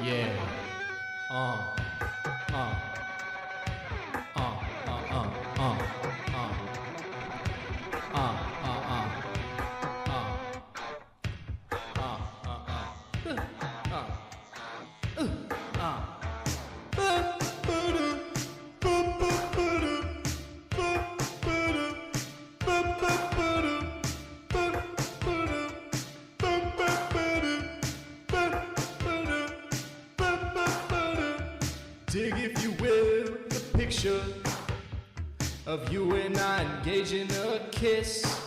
Yeah. Uh. Uh. Uh. Uh. Uh. Uh. Uh. Uh. Uh. Dig, if you will, the picture of you and I engaging a kiss.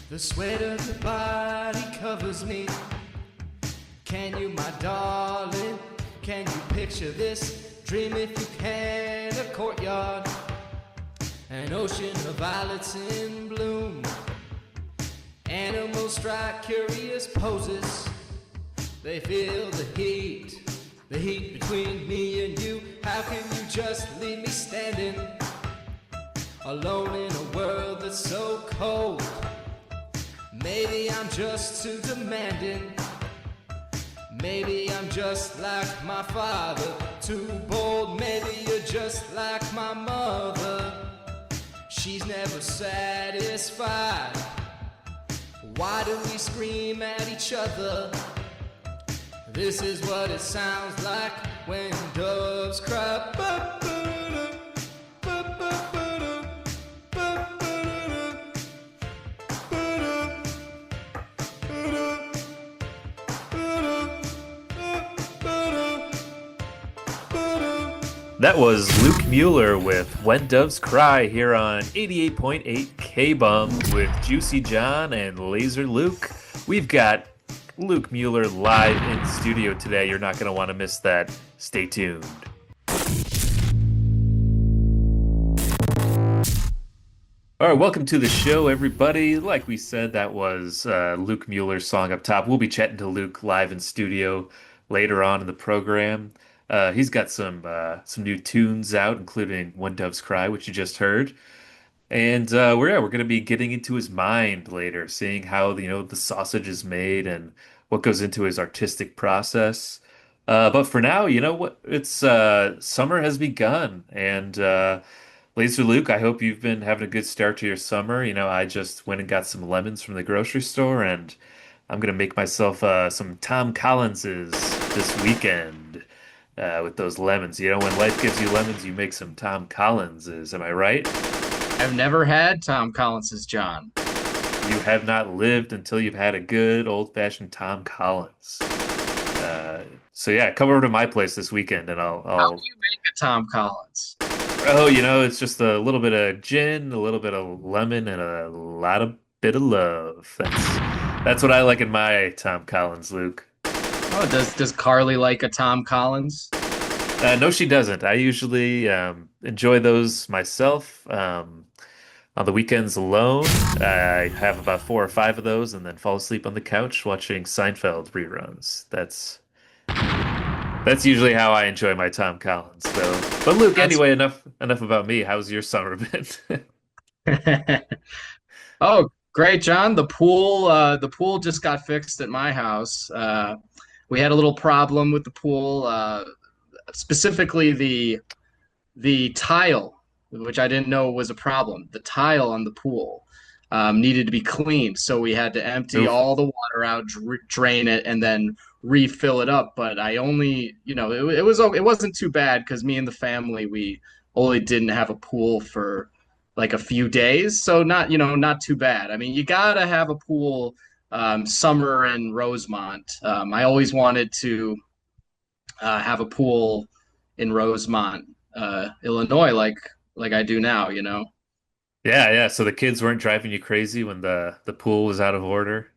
The sweat of your body covers me. Can you, my darling, can you picture this? Dream if you can, a courtyard, an ocean of violets in bloom. Animals strike curious poses. They feel the heat between me and you. How can you just leave me standing alone in a world that's so cold? Maybe I'm just too demanding. Maybe I'm just like my father, too bold. Maybe you're just like my mother. She's never satisfied. Why do we scream at each other? This is what it sounds like when doves cry. That was Luke Mueller with When Doves Cry here on 88.8 KBUM with Juicy John and Laser Luke. We've got Luke Mueller live in studio today. You're not going to want to miss that. Stay tuned. All right, welcome to the show, everybody. Like we said, that was Luke Mueller's song up top. We'll be chatting to Luke live in studio later on in the program. He's got some new tunes out, including "When Doves Cry," which you just heard, and we're going to be getting into his mind later, seeing how the sausage is made and what goes into his artistic process. But for now, you know what? It's summer has begun, and Laser Luke, I hope you've been having a good start to your summer. I just went and got some lemons from the grocery store, and I'm gonna make myself some Tom Collinses this weekend with those lemons. When life gives you lemons, you make some Tom Collinses. Am I right? I've never had Tom Collins's John. You have not lived until you've had a good old-fashioned Tom Collins. So yeah, come over to my place this weekend, and I'll, How do I'll you make a Tom Collins? Oh, it's just a little bit of gin, a little bit of lemon, and a lot of bit of love. That's what I like in my Tom Collins, Luke. Oh, does Carly like a Tom Collins? No, she doesn't. I usually enjoy those myself on the weekends alone. I have about four or five of those, and then fall asleep on the couch watching Seinfeld reruns. That's usually how I enjoy my Tom Collins, though. But Luke, That's anyway, enough about me. How's your summer been? Oh, great, John. The pool just got fixed at my house. We had a little problem with the pool, specifically the tile, which I didn't know was a problem. The tile on the pool needed to be cleaned, so we had to empty Oof. all the water out, drain it, and then refill it up. But I only, it wasn't too bad because me and the family we only didn't have a pool for like a few days, so not too bad. I mean, you gotta have a pool summer in Rosemont. I always wanted to have a pool in Rosemont, Illinois, like I do now. Yeah, yeah. So the kids weren't driving you crazy when the pool was out of order.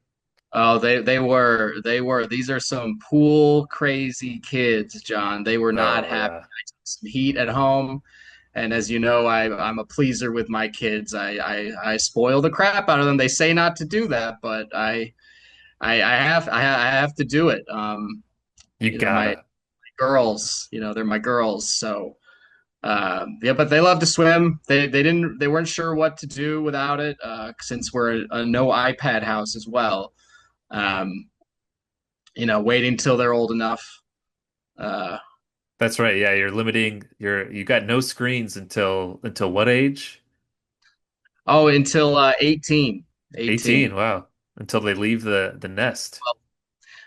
Oh, they were. These are some pool crazy kids, John. They were not Oh happy. yeah. I took some heat at home, and as you know, I'm a pleaser with my kids. I spoil the crap out of them. They say not to do that, but I have to do it. You My gotta. girls, they're my girls, so. Yeah, but they love to swim. They weren't sure what to do without it, since we're a no iPad house as well. Um, Waiting till they're old enough. Uh, That's right. Yeah, you're limiting you got no screens until what age? oh, until 18. 18. 18. Wow. Until they leave the nest.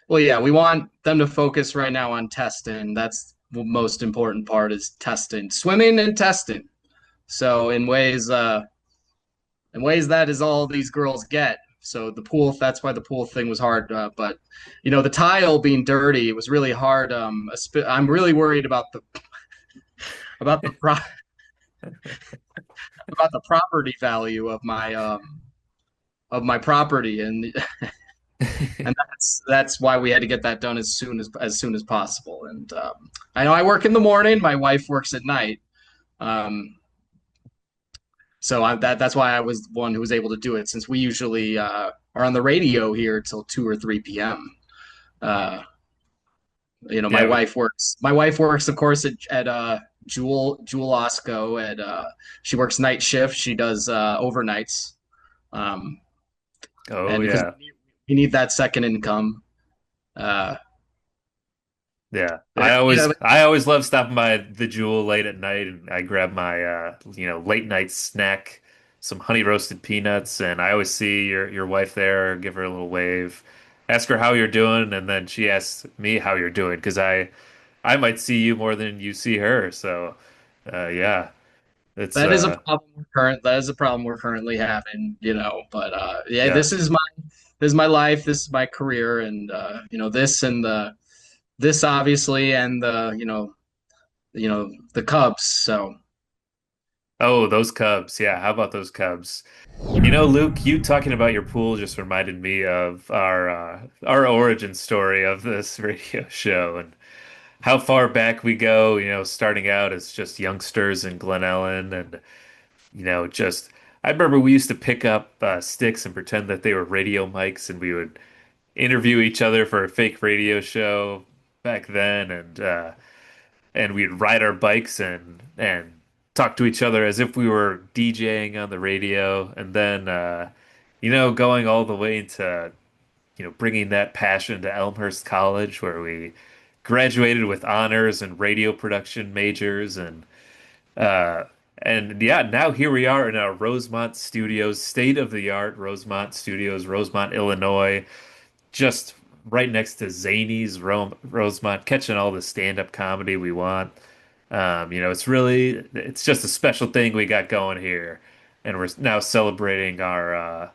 Well, yeah, we want them to focus right now on testing. That's the most important part is testing, swimming and testing. So in ways that is all these girls get. So the pool, that's why the pool thing was hard. But the tile being dirty, it was really hard. I'm really worried about the pro about the property value of my property, and that's why we had to get that done as soon as possible. And I know I work in the morning, my wife works at night. Um, that's why I was the one who was able to do it, since we usually are on the radio here till 2 or 3 p.m. Uh, my Yeah. wife works. My wife works, of course, at Jewel Osco. She works night shift. She does overnights, um, Oh and because yeah. we need that second income. Uh, Yeah. yeah, I always love stopping by the Jewel late at night and I grab my late night snack, some honey roasted peanuts, and I always see your wife there, give her a little wave, ask her how you're doing, and then she asks me how you're doing because I might see you more than you see her. So, yeah. It's that is a problem we're currently having. But yeah, yeah. this is my life. This is my career, and this obviously, and the Cubs. So Oh, those Cubs. Yeah, how about those Cubs? You know, Luke, you talking about your pool just reminded me of our origin story of this radio show and how far back we go, starting out as just youngsters in Glen Ellen and just I remember we used to pick up sticks and pretend that they were radio mics and we would interview each other for a fake radio show back then and we'd ride our bikes and talk to each other as if we were DJing on the radio, and then going all the way into bringing that passion to Elmhurst College, where we graduated with honors and radio production majors, uh, and yeah, now here we are in our Rosemont studios, state of the art Rosemont studios, Rosemont, Illinois, just right next to Zany's Rosemont, catching all the stand-up comedy we want. It's just a special thing we got going here, and we're now celebrating our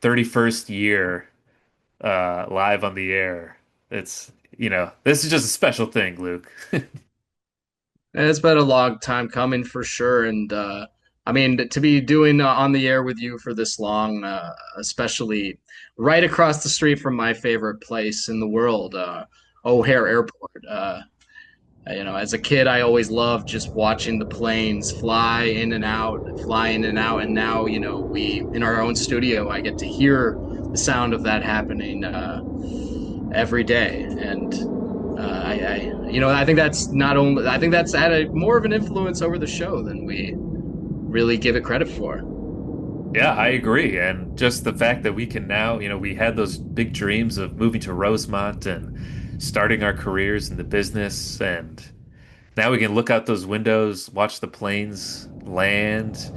31st year live on the air. This is just a special thing, Luke. it's been a long time coming for sure. And I mean, to be doing on the air with you for this long, especially right across the street from my favorite place in the world, O'Hare Airport. As a kid, I always loved just watching the planes fly in and out. And now, we in our own studio, I get to hear the sound of that happening every day. And I think that's not only, I think that's had more of an influence over the show than we really give it credit for. Yeah, I agree. And just the fact that we can now, we had those big dreams of moving to Rosemont and starting our careers in the business. And now we can look out those windows, watch the planes land,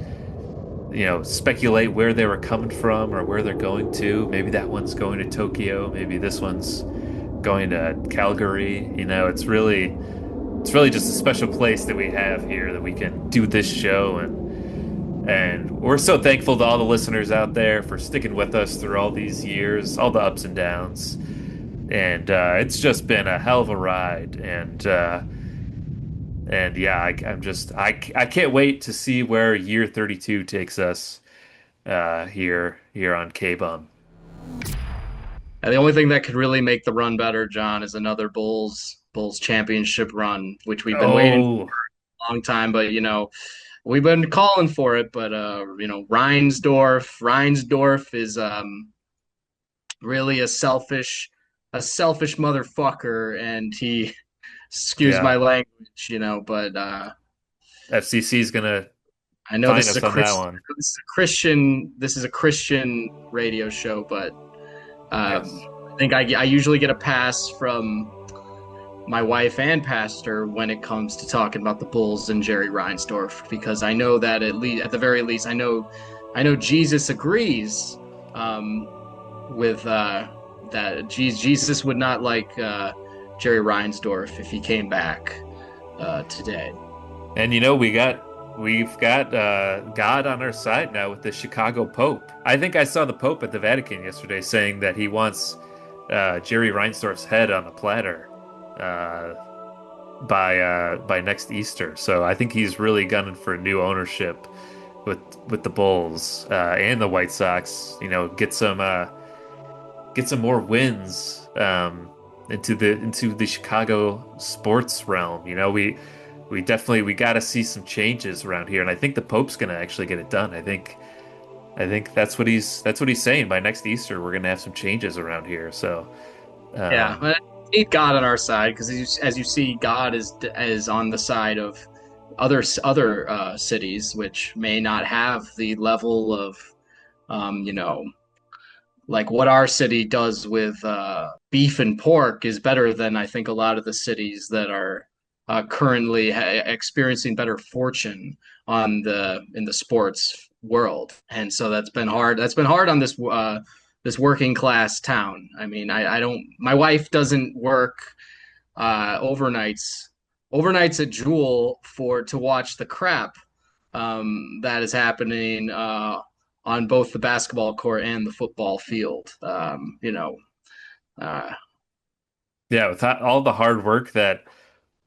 speculate where they were coming from or where they're going to. Maybe that one's going to Tokyo. Maybe this one's going to Calgary. It's really just a special place that we have here that we can do this show and we're so thankful to all the listeners out there for sticking with us through all these years, all the ups and downs. And it's just been a hell of a ride. And yeah, I can't wait to see where year 32 takes us here on KBUM. And the only thing that could really make the run better, John, is another Bulls championship run, which we've been waiting for Oh, a long time. But we've been calling for it. But Reinsdorf is really a selfish motherfucker, and he excuse my yeah. language, but FCC's gonna I know find us on that one. this is a Christian radio show, but Yes. I think I usually get a pass from my wife and pastor when it comes to talking about the Bulls and Jerry Reinsdorf, because I know that at the very least, I know Jesus agrees um, with that. Jesus would not like Jerry Reinsdorf if he came back today. And we've got God on our side now with the Chicago Pope. I think I saw the Pope at the Vatican yesterday saying that he wants Jerry Reinsdorf's head on a platter uh, by next Easter. So I think he's really gunning for new ownership with the Bulls and the White Sox. Get some more wins into the Chicago sports realm. We got to see some changes around here, and I think the Pope's going to actually get it done. I think that's what he's saying. By next Easter, we're going to have some changes around here. So, Yeah, um, but we need God on our side because as you see, God is on the side of other cities which may not have the level of you know like what our city does with beef and pork is better than I think a lot of the cities that are currently experiencing better fortune on the in the sports world, and so that's been hard. That's been hard on this working class town. I mean, I don't. My wife doesn't work overnights at Jewel for to watch the crap that is happening on both the basketball court and the football field. Uh, yeah, with all the hard work that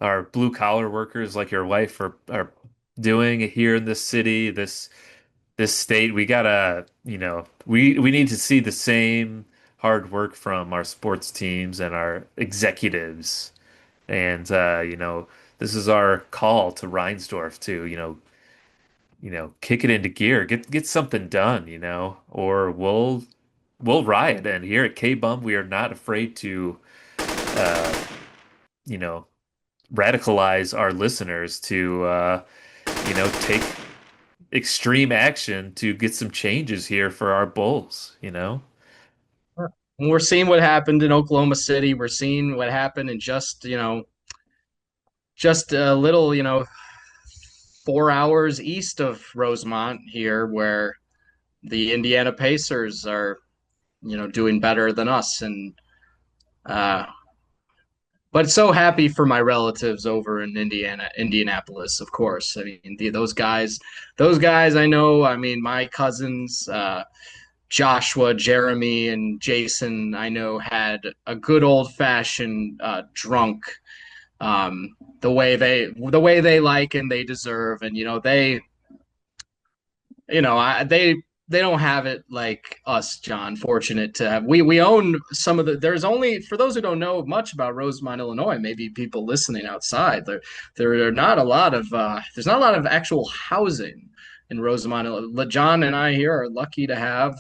our blue collar workers like your wife are doing here in this city, this state, we gotta, we need to see the same hard work from our sports teams and our executives. And this is our call to Reinsdorf to, kick it into gear, get something done, or we'll riot. And here at KBUM, we are not afraid to uh, you know, radicalize our listeners to take extreme action to get some changes here for our Bulls. we're seeing what happened in Oklahoma City. We're seeing what happened in just a little 4 hours east of Rosemont here, where the Indiana Pacers are doing better than us, and uh, but so happy for my relatives over in Indianapolis, of course. I mean, those guys I know. I mean, my cousins, Joshua, Jeremy, and Jason, I know had a good old fashioned drunk, the way they like and they deserve, and they don't have it like us, John. Fortunate to have we own some of the. There's only for those who don't know much about Rosemont, Illinois. Maybe people listening outside. There are not a lot of there's not a lot of actual housing in Rosemont. John and I here are lucky to have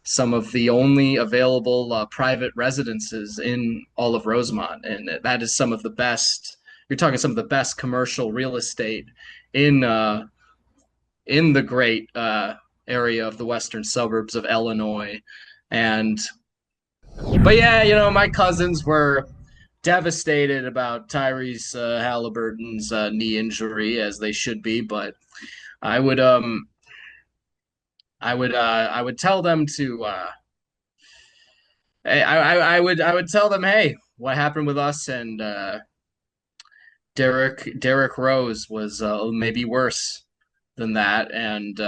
some of the only available private residences in all of Rosemont, and that is some of the best. You're talking some of the best commercial real estate in in the great area of the western suburbs of Illinois. And but yeah, my cousins were devastated about Tyrese Halliburton's knee injury, as they should be. But I would I would tell them to I would tell them, hey, what happened with us and Derrick Rose was maybe worse than that, and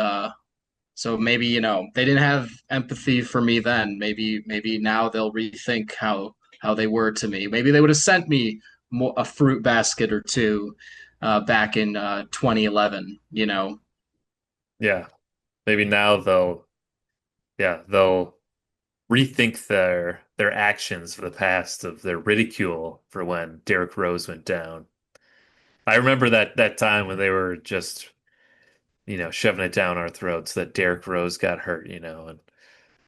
so maybe, they didn't have empathy for me then. Maybe now they'll rethink how they were to me. Maybe they would have sent me a fruit basket or two back in 2011. Yeah, maybe now they'll rethink their actions for the past of their ridicule for when Derrick Rose went down. I remember that time when they were just shoving it down our throats that Derrick Rose got hurt, and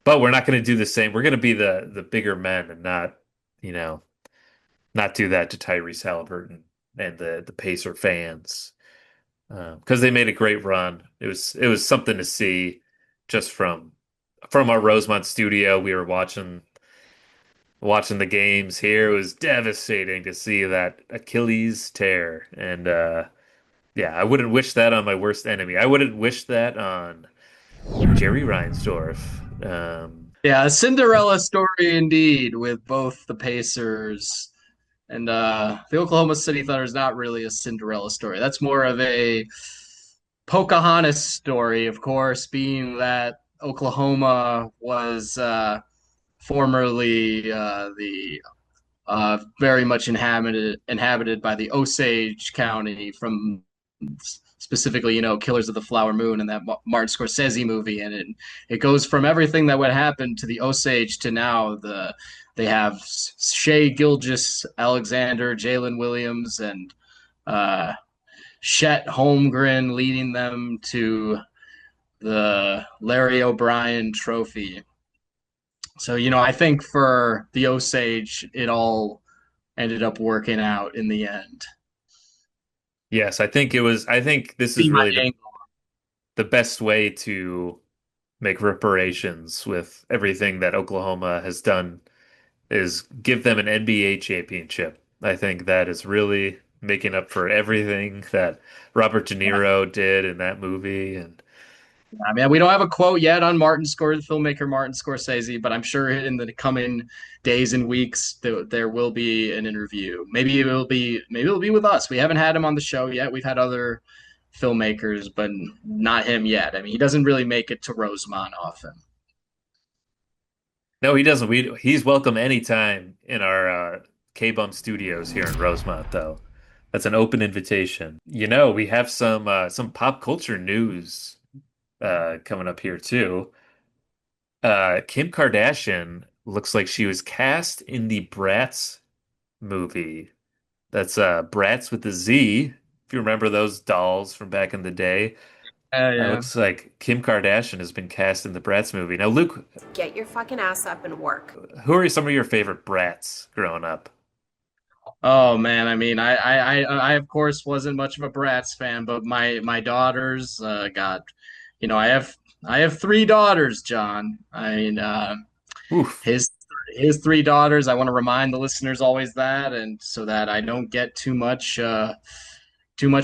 but we're not going to do the same. We're going to be the bigger men and you know, not do that to Tyrese Halliburton and the Pacer fans because they made a great run. It was something to see just from our Rosemont studio. We were watching watching the games here, it was devastating to see that Achilles tear. And yeah, I wouldn't wish that on my worst enemy. I wouldn't wish that on Jerry Reinsdorf. Yeah, a Cinderella story indeed, with both the Pacers and the Oklahoma City Thunder is not really a Cinderella story. That's more of a Pocahontas story, of course, being that Oklahoma was formerly the very much inhabited by the Osage County from specifically, Killers of the Flower Moon and that Martin Scorsese movie, and it goes from everything that would happen to the Osage to now they have Shea Gilgis Alexander, Jalen Williams, and uh, Chet Holmgren leading them to the Larry O'Brien Trophy. So, I think for the Osage, it all ended up working out in the end. Yes, I think it was. I think this Be is my really angle. the best way to make reparations with everything that Oklahoma has done is give them an NBA championship. I think that is really making up for everything that Robert De Niro did in that movie. And I mean, we don't have a quote yet on filmmaker Martin Scorsese, but I'm sure in the coming days and weeks there will be an interview. Maybe it'll be with us. We haven't had him on the show yet. We've had other filmmakers, but not him yet. I mean, he doesn't really make it to Rosemont often. no, he doesn't. He's welcome anytime in our KBUM studios here in Rosemont, though. That's an open invitation. We have some pop culture news coming up here too. Kim Kardashian looks like she was cast in the Bratz movie. That's Bratz with a Z. If you remember those dolls from back in the day, Yeah. looks like Kim Kardashian has been cast in the Bratz movie. Now, Luke, Get your fucking ass up and work. who are some of your favorite Bratz growing up? Oh man, I mean, I of course wasn't much of a Bratz fan, but my daughters got, I have three daughters, John. I mean, Oof. his his three daughters. I want to remind the listeners always that, and so that I don't get too much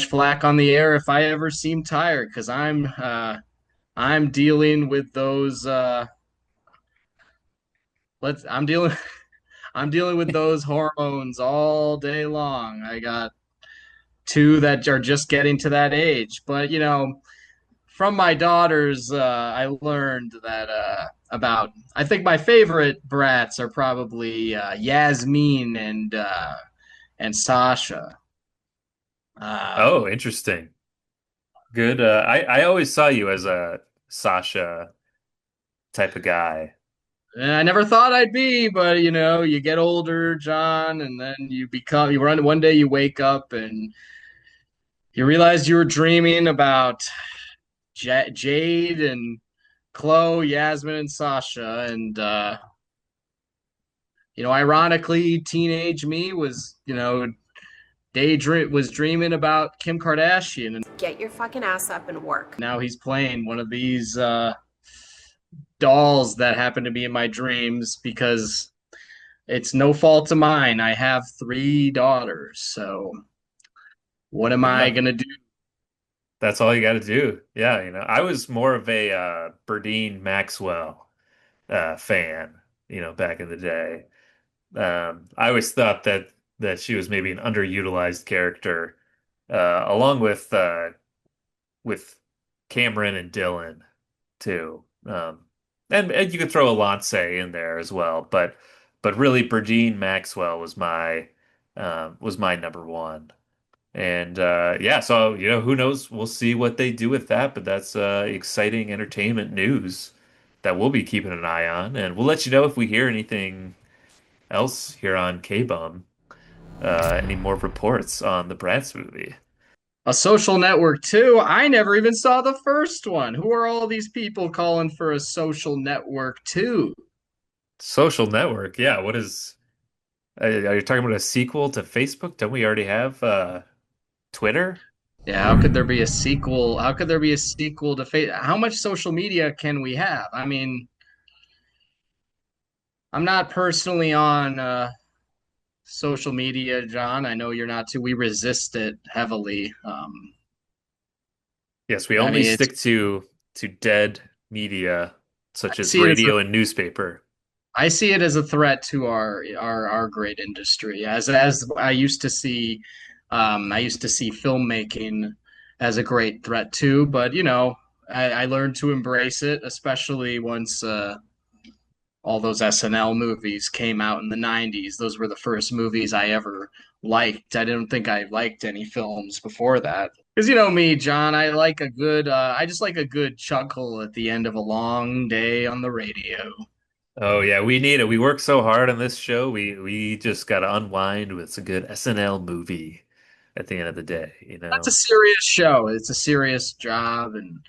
flack on the air if I ever seem tired, because I'm dealing with those. I'm dealing. I'm dealing with those hormones all day long. I got two that are just getting to that age. But from my daughters, I learned that about. I think my favorite brats are probably Yasmin and Sasha. Oh, Um, interesting. Good. I always saw you as a Sasha type of guy. and I never thought I'd be, but you get older, John, and then you run one day you wake up and you realize you were dreaming about Jade and Chloe, Yasmin, and Sasha, and ironically, teenage me was dreaming about Kim Kardashian, and Get your fucking ass up and work. now he's playing one of these dolls that happen to be in my dreams because it's no fault of mine. I have three daughters, so what am I Yeah, gonna do? that's all you got to do. Yeah, I was more of a Berdine Maxwell fan, back in the day. I always thought that she was maybe an underutilized character, along with Cameron and Dylan too. And you could throw Alonce in there as well, but really Berdine Maxwell was my number one. And yeah, so who knows? We'll see what they do with that, but that's exciting entertainment news that we'll be keeping an eye on, and we'll let you know if we hear anything else here on K-Bum, any more reports on the Bratz movie. A Social Network too? I never even saw the first one. Who are all these people calling for a Social Network too? Social Network, yeah. Are you talking about a sequel to Facebook? Don't we already have Twitter? Yeah, how could there be a sequel? How could there be a sequel to How much social media can we have? I mean, I'm not personally on social media, John. I know you're not too. We resist it heavily. Yes, we I only mean, it's stick to dead media I such as see it as a radio and newspaper. I see it as a threat to our great industry. As I used to see filmmaking as a great threat too. But I learned to embrace it, especially once all those SNL movies came out in the '90s. Those were the first movies I ever liked. I didn't think I liked any films before that. Because you know me, John, I just like a good chuckle at the end of a long day on the radio. Oh yeah, we need it. We work so hard on this show. We just gotta unwind with a good SNL movie at the end of the day, you That's a know? serious show. It's a serious job, and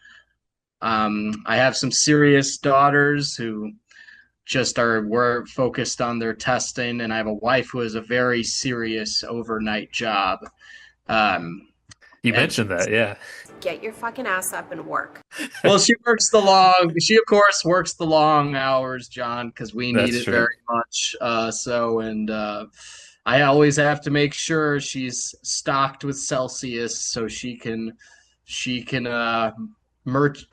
I have some serious daughters who just were focused on their testing, and I have a wife who has a very serious overnight job. Um, You and mentioned that, yeah. Get your fucking ass up and work. well, she of course works the long hours, John, because we need That's it true. very much. And I always have to make sure she's stocked with Celsius so she can merch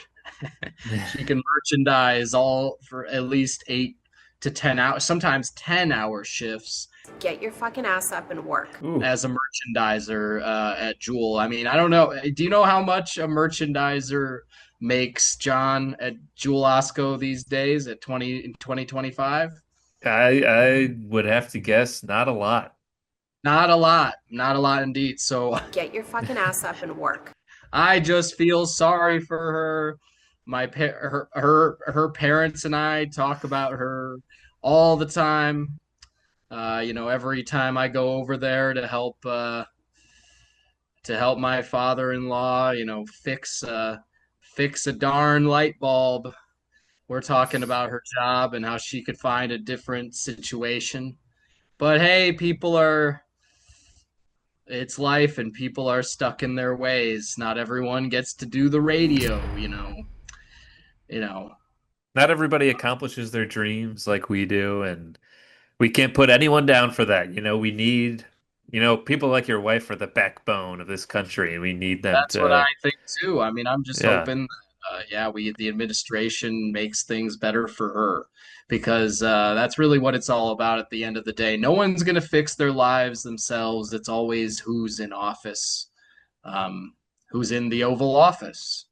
she can merchandise all for at least 8 to 10 hours, sometimes 10-hour shifts Get your fucking ass up and work. Ooh. as a merchandiser at Jewel. I mean, I don't know. Do you know how much a merchandiser makes, John, at Jewel Osco these days at 2025? I would have to guess not a lot. Not a lot. Not a lot indeed. So Get your fucking ass up and work. I just feel sorry for her. Her parents and I talk about her all the time. Every time I go over there to help my father-in-law, fix a darn light bulb. We're talking about her job and how she could find a different situation. But hey, it's life and people are stuck in their ways. Not everyone gets to do the radio. You know. Not everybody accomplishes their dreams like we do, and we can't put anyone down for that. We need, people like your wife are the backbone of this country, and we need them That's what I to, think too. I mean, I'm just yeah. hoping that, the administration makes things better for her because that's really what it's all about at the end of the day. No one's going to fix their lives themselves. It's always who's in office, who's in the Oval Office.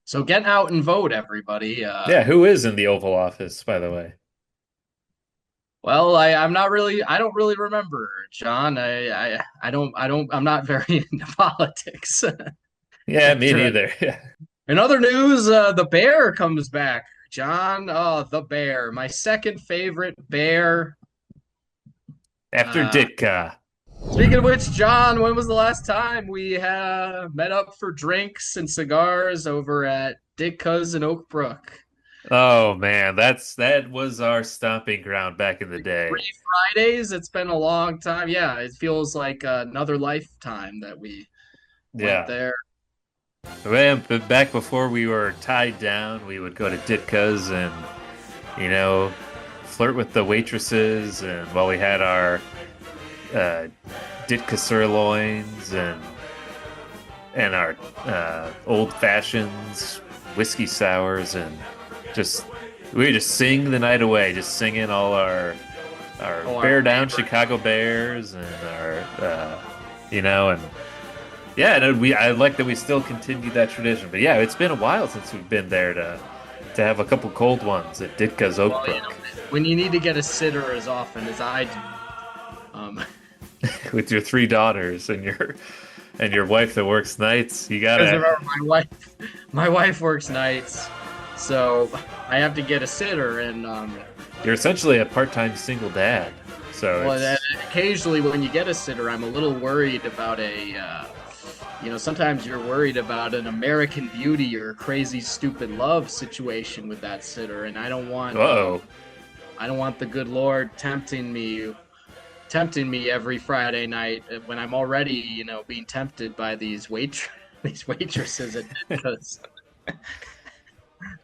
So get out and vote, everybody. Yeah, who is in the Oval Office, by the way? Well, I don't really remember, John. I'm not very into politics. Yeah, me neither. Yeah. In other news, the bear comes back. John, oh, the bear, my second favorite bear. After Uh, Ditka. Speaking of which, John, when was the last time we met up for drinks and cigars over at Ditka's in Oak Brook? Oh man, that was our stomping ground back in the day. 3 Fridays. It's been a long time. Yeah, it feels like another lifetime that we went Yeah. there. Man, but back before we were tied down, we would go to Ditka's and, you know, flirt with the waitresses, and while we had our uh, Ditka sirloins and our old fashions, whiskey sours, and just we would just sing the night away, just singing all our Oh, our Bear Down favorite. Chicago Bears and our and yeah, and I like that we still continue that tradition. But yeah, it's been a while since we've been there to have a couple cold ones at Ditka's Well, Oakbrook when you need to get a sitter as often as I do, with your three daughters and your wife that works nights. You because gotta. remember my wife works nights, so I have to get a sitter, and You're essentially a part-time single dad, so well, it's occasionally when you get a sitter, I'm a little worried about sometimes you're worried about an American Beauty or Crazy Stupid Love situation with that sitter, and uh-oh. I don't want the good Lord tempting me every Friday night when I'm already, being tempted by these waitresses at Ditka's.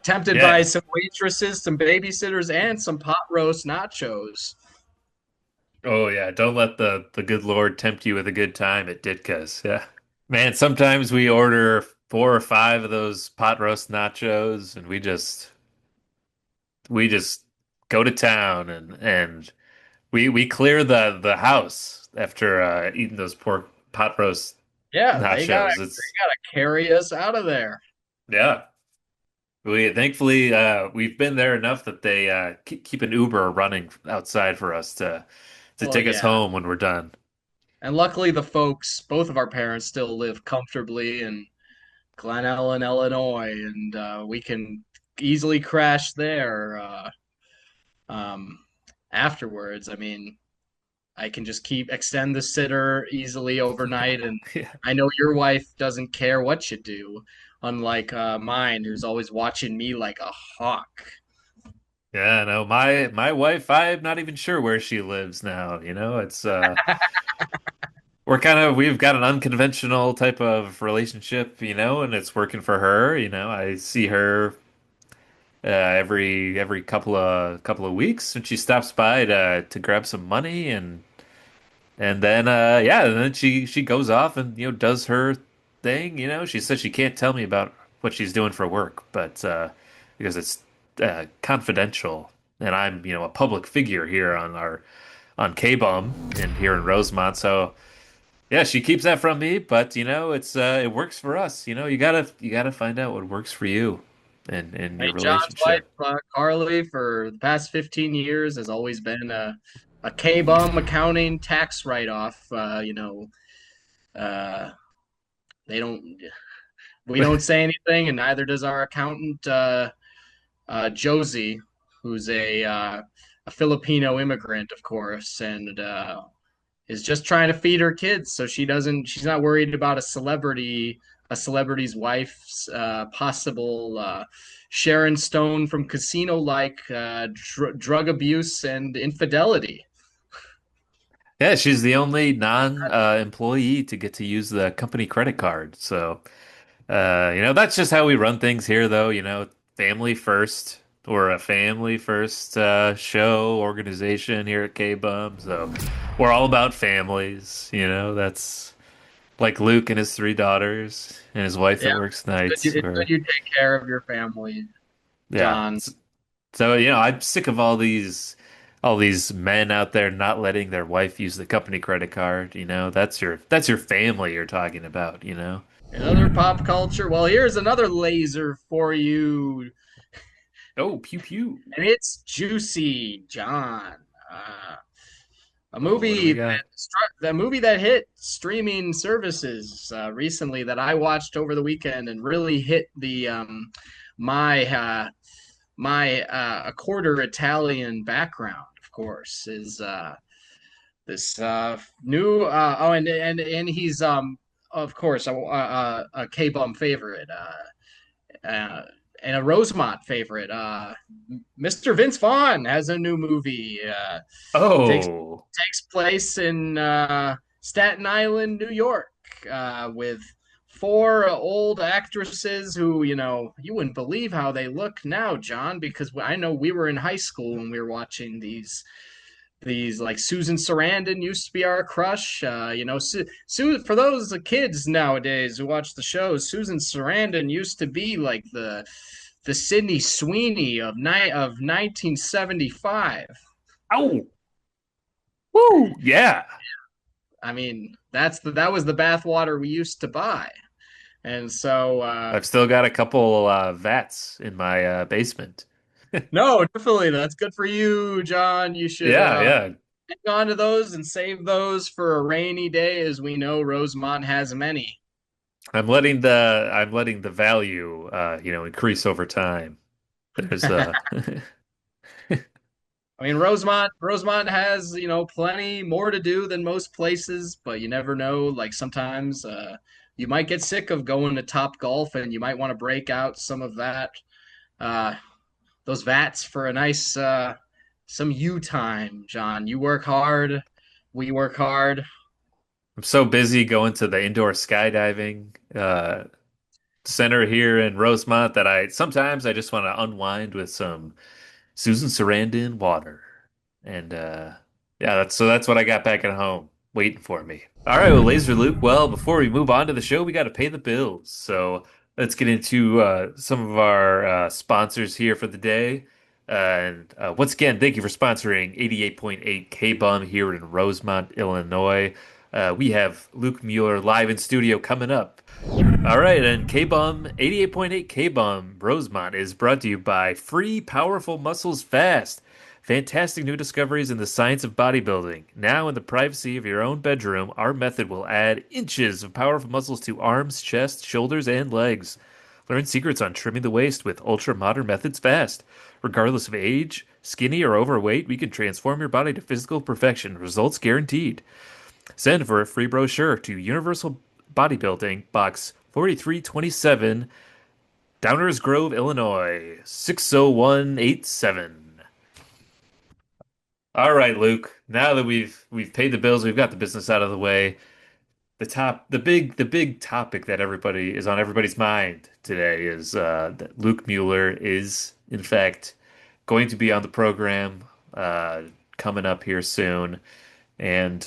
Tempted by Yeah. some waitresses, some babysitters, and some pot roast nachos. Oh yeah. Don't let the good Lord tempt you with a good time at Ditka's. Yeah. Man, sometimes we order 4 or 5 of those pot roast nachos and we just go to town and we clear the house after eating those pork pot roast Yeah, nachos. they It's gotta carry us out of there. yeah. We thankfully we've been there enough that they keep an Uber running outside for us to Well, take us yeah. home when we're done. And luckily the folks, both of our parents still live comfortably in Glen Ellen, Illinois, and we can easily crash there um, afterwards. I mean, I can just keep extend the sitter easily overnight, and Yeah. I know your wife doesn't care what you do, unlike mine, who's always watching me like a hawk. Yeah, no, my wife, I'm not even sure where she lives now, It's we've got an unconventional type of relationship, and it's working for her, I see her every couple of weeks and she stops by to grab some money and then yeah, and then she goes off and does her thing, She says she can't tell me about what she's doing for work, but because it's confidential and I'm, a public figure here on KBUM and here in Rosemont, so yeah, she keeps that from me, but it works for us. You gotta find out what works for you and Hey, your John's wife, relationship. Carly, for the past 15 years has always been a K-bum accounting tax write-off. Uh, they don't, we don't say anything, and neither does our accountant, Josie, who's a Filipino immigrant, of course, and is just trying to feed her kids, so she's not worried about a celebrity's wife's possible Sharon Stone from Casino like drug abuse and infidelity. Yeah, she's the only non-employee to get to use the company credit card. So, that's just how we run things here, though. Family first. We're a family first show organization here at K-Bum. So we're all about families. That's like Luke and his 3 daughters and his wife Yeah, that works nights. it's good you take care of your family, Yeah. John. So, I'm sick of all these men out there not letting their wife use the company credit card, That's your family you're talking about. Another pop culture. Well, here's another laser for you, Oh, pew pew. and it's Juicy, John. Uh, a Oh, what do we movie got? the movie that hit streaming services recently that I watched over the weekend and really hit the my a quarter Italian background, of course, is this new and he's of course a K-Bum favorite and a Rosemont favorite. Mr. Vince Vaughn has a new movie. Takes Oh. takes place in Staten Island, New York, with four old actresses who, you wouldn't believe how they look now, John, because I know we were in high school when we were watching these like Susan Sarandon used to be our crush. For those kids nowadays who watch the shows, Susan Sarandon used to be like the Sydney Sweeney of 1975. Oh. Woo. Yeah. I mean, that was the bathwater we used to buy. And so I've still got a couple vats in my basement. no, definitely that's good for you, John. You should Yeah, yeah. hang on to those and save those for a rainy day, as we know Rosemont has many. I'm letting the value increase over time. There's I mean, Rosemont has, plenty more to do than most places, but you never know. Like sometimes you might get sick of going to Top Golf and you might want to break out some of uh, those vats for a nice, some you time, John. You work hard. We work hard. I'm so busy going to the indoor skydiving center here in Rosemont that I sometimes I just want to unwind with some Susan Sarandon water. And yeah, that's what I got back at home waiting for me. All right, well, Laser Luke, well, before we move on to the show, we got to pay the bills. So let's get into some of our sponsors here for the day. And once again, thank you for sponsoring 88.8 KBUM here in Rosemont, Illinois. We have Luke Mueller live in studio coming up. All right, and K-Bum 88.8 K-Bum Rosemont is brought to you by Free Powerful Muscles Fast. Fantastic new discoveries in the science of bodybuilding. Now, in the privacy of your own bedroom, our method will add inches of powerful muscles to arms, chest, shoulders, and legs. Learn secrets on trimming the waist with ultra modern methods fast. Regardless of age, skinny or overweight, we can transform your body to physical perfection. Results guaranteed. Send for a free brochure to Universal Bodybuilding, Box 4327, Downers Grove, Illinois, 60187. All right, Luke. Now that we've paid the bills, we've got the business out of the way. The big topic that everybody is on everybody's mind today is that Luke Mueller is in fact going to be on the program coming up here soon, and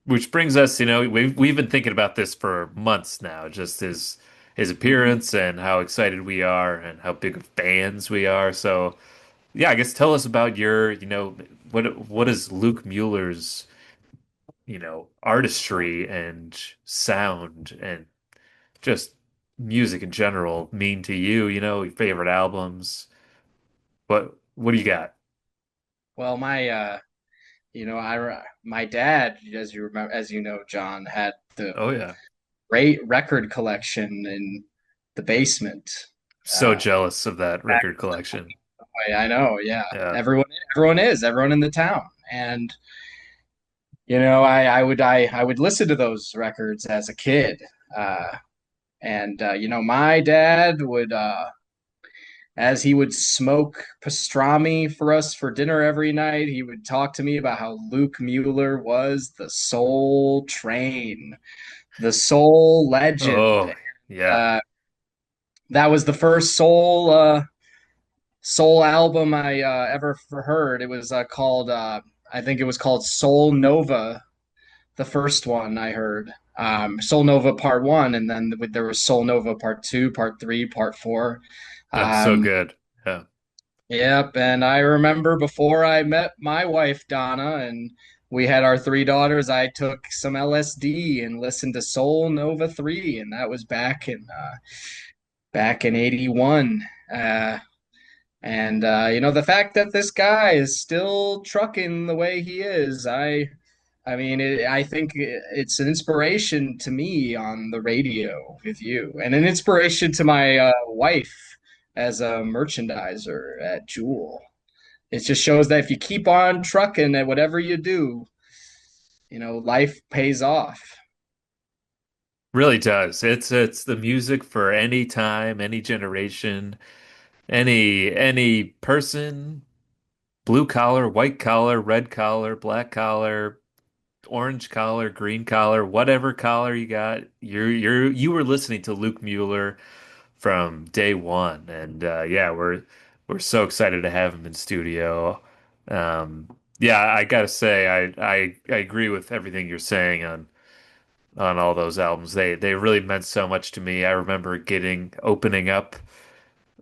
which brings us, we've been thinking about this for months now, just his appearance and how excited we are and how big of fans we are. So, yeah, I guess tell us about your, what is Luke Mueller's, artistry and sound and just music in general mean to you, your favorite albums. What do you got? Well, my dad, as you remember, as you know, John, had the Oh yeah. great record collection in the basement. So jealous of that record collection. I know, yeah. Yeah. Everyone in the town, and I would listen to those records as a kid, and my dad would, as he would smoke pastrami for us for dinner every night, he would talk to me about how Luke Mueller was the soul train, the soul legend. Oh, yeah. Uh, that was the first soul album I ever heard. It was called I think it was called Soul Nova, the first one I heard. Soul Nova Part One, and then there was Soul Nova Part Two, Part Three, Part Four. That's so Um, good. Yeah. yep, and I remember before I met my wife Donna, and we had our three daughters, I took some LSD and listened to Soul Nova 3, and that was back in 81. And the fact that this guy is still trucking the way he is, I think it's an inspiration to me on the radio with you, and an inspiration to my wife as a merchandiser at Jewel. It just shows that if you keep on trucking at whatever you do, life pays off. Really does. It's the music for any time, any generation, any person, blue collar, white collar, red collar, black collar, orange collar, green collar, whatever collar you got. You were listening to Luke Mueller from day one, and yeah, we're so excited to have him in studio. Yeah, I gotta say, I agree with everything you're saying on all those albums. They really meant so much to me. I remember getting opening up,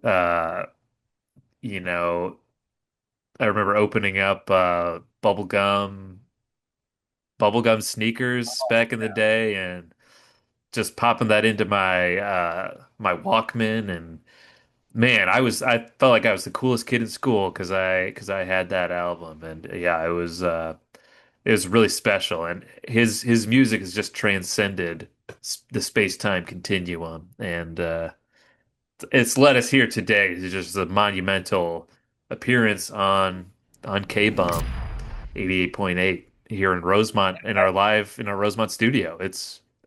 uh, you know, I remember opening up bubblegum sneakers back in the day and just popping that into my Walkman. And man, I felt like I was the coolest kid in school because I had that album. And yeah, it was really special, and his music has just transcended the space-time continuum, and it's led us here today to just a monumental appearance on K-Bum 88.8 here in Rosemont in our Rosemont studio.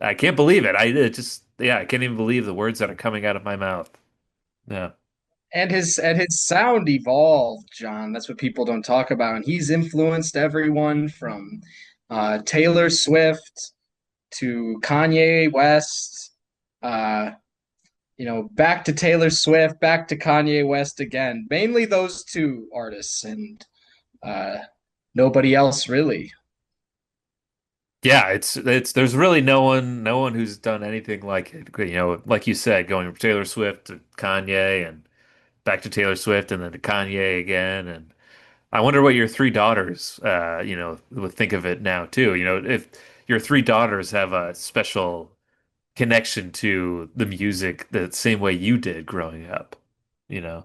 I can't believe it. I can't even believe the words that are coming out of my mouth. Yeah. And his sound evolved, John. That's what people don't talk about. And he's influenced everyone from Taylor Swift to Kanye West Uh, back to Taylor Swift, back to Kanye West again. Mainly those two artists and uh, nobody else really. Yeah, it's there's really no one who's done anything like it. Like you said, going from Taylor Swift to Kanye and back to Taylor Swift and then to Kanye again. And I wonder what your three daughters, would think of it now too. If your three daughters have a special connection to the music the same way you did growing up, you know.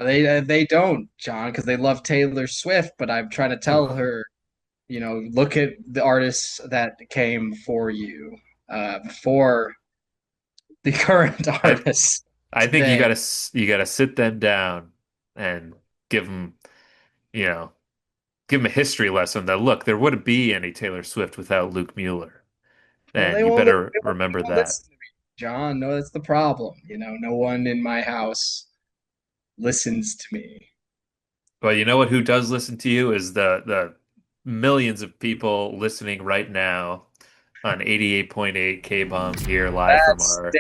They don't, John, because they love Taylor Swift. But I'm trying to tell her, look at the artists that came for you before the current I artists I think today. you gotta sit them down and give them, you know, give them a history lesson that look, there wouldn't be any Taylor Swift without Luke Mueller. Well, And you better they remember won't that. listen to me, John. No, that's the problem. No one in my house listens to me. But you know what? Who does listen to you is the millions of people listening right now on 88.8 KBUM here live from our,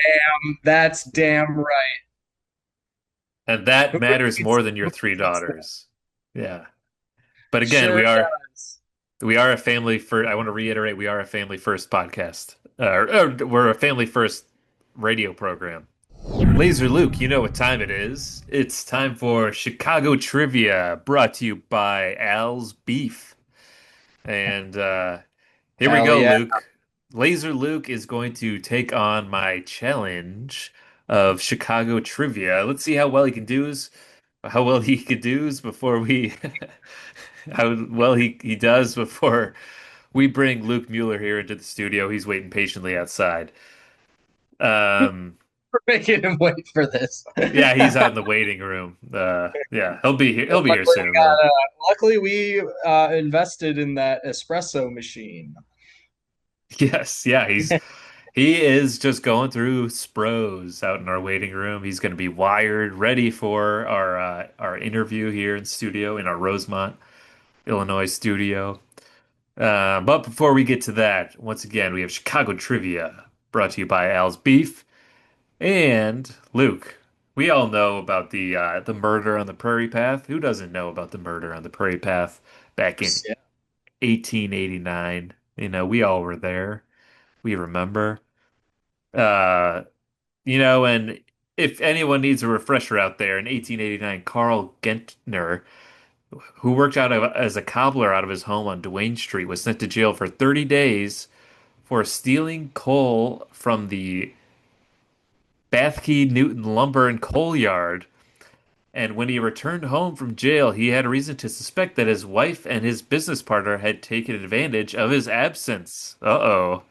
That's damn right. and that Who matters more than your who three thinks that? daughters. Yeah. But again, Sure does. we are a family first. I want to reiterate, we are a family first podcast. We're a family first radio program. Laser Luke, you know what time it is. It's time for Chicago Trivia, brought to you by Al's Beef. And here we Hell go, yeah. Luke. Laser Luke is going to take on my challenge of Chicago Trivia. Let's see how well he could do before we how well he does before we bring Luke Mueller here into the studio. He's waiting patiently outside. Um, We're making him wait for this. yeah, he's out in the waiting room. Yeah, he'll be here. He'll be here Luckily, soon, though. luckily we invested in that espresso machine. Yes, yeah, he is just going through spros out in our waiting room. He's going to be wired, ready for our interview here in studio in our Rosemont, Illinois studio. But before we get to that, once again, we have Chicago Trivia brought to you by Al's Beef and Luke. We all know about the murder on the Prairie Path. Who doesn't know about the murder on the Prairie Path back in Yeah. 1889? We all were there. We remember. Uh, and if anyone needs a refresher out there, in 1889, Carl Gentner, who worked as a cobbler out of his home on Duane Street, was sent to jail for 30 days for stealing coal from the Bathkey Newton Lumber and Coal Yard. And when he returned home from jail, he had reason to suspect that his wife and his business partner had taken advantage of his absence. Uh-oh.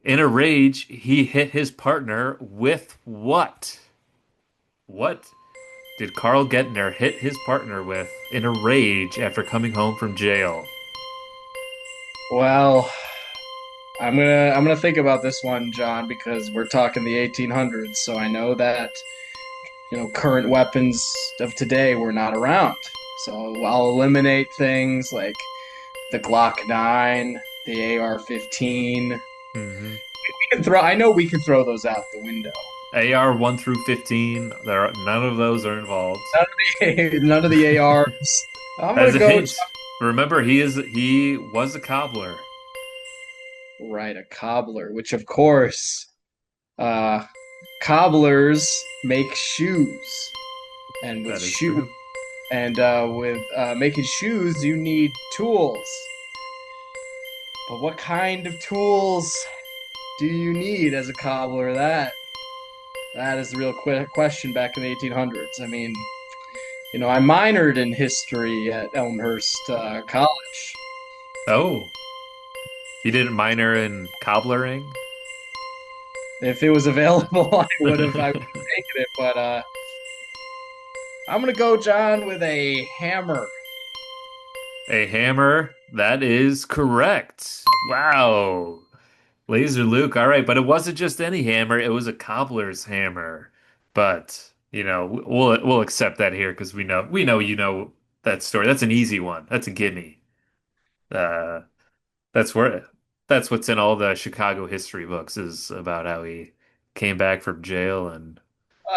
In a rage, he hit his partner with what? What did Carl Gentner hit his partner with in a rage after coming home from jail? Well, I'm gonna think about this one, John, because we're talking the 1800s, so I know that current weapons of today were not around. So I'll eliminate things like the Glock 9, the AR-15. Hmm. I know we can throw those out the window. AR 1 through 15, none of those are involved. None of the ARs. I'm As gonna a go hint, remember he was a cobbler. right a cobbler, which of course, uh, cobblers make shoes, and That is true. with making shoes, you need tools. But what kind of tools do you need as a cobbler? That is the real question back in the 1800s. I mean, I minored in history at Elmhurst College. Oh, you didn't minor in cobblering? If it was available, I would have taken it. But I'm gonna go, John, with a hammer. A hammer? That is correct. Wow. Laser Luke. All right, but it wasn't just any hammer, it was a cobbler's hammer. But, we'll accept that here because we know you know that story. That's an easy one. That's a gimme. Uh that's worth it. that's what's in all the Chicago history books is about how he came back from jail and